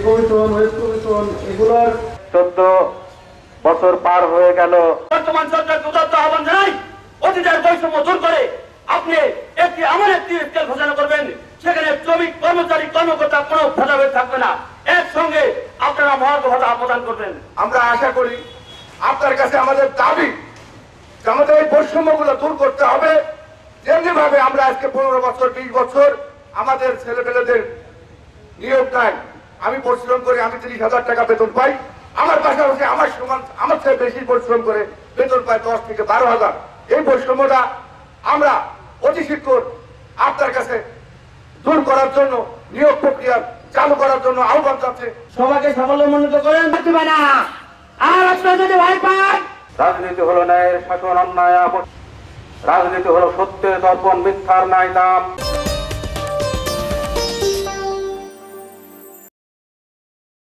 Commission, web commission এগুলোর 14 বছর পার হয়ে গেল। বর্তমান সরকারকে উদাত্ত আহ্বান জানাই, অতীতের বৈষম্য দূর করে আপনি একটি স্কেল ঘোষণা করবেন, সেখানে শ্রমিক কর্মচারী কর্মকর্তা কোনো ভেদাভেদ থাকবে না, একসঙ্গে আপনারা মহার্ঘ ভাতা প্রদান করবেন। আমরা আশা করি আপনার কাছে আমাদের দাবি যে আমাদের এই বৈষম্যগুলো দূর করতে হবে। যেমনি ভাবে আমরা আজকে 15 বছর 20 বছর আমাদের ছেলেপেলেদের নিয়োগ নাই, আমি পরিশ্রম করি, আমি 30,000 টাকা বেতন পাই, আমার পাশাপাশি আমার সমান আমার চেয়ে বেশি পরিশ্রম করে বেতন পাই 10 থেকে 12,000। এই বৈষম্যটা আমরা অতি শীঘ্র আপনার কাছে দূর করার জন্য নিয়োগ প্রক্রিয়া চালু করার জন্য আহ্বান জানাচ্ছি। সবাইকে সাফল্যমণ্ডিত করেন না। আর আপনারা যদি ভয় পান, রাজনীতি হলো ন্যায়ের শাসন, অন্যায় রাজনীতি হলো সত্যের দর্পণ, মিথ্যার ন্যায় দাম।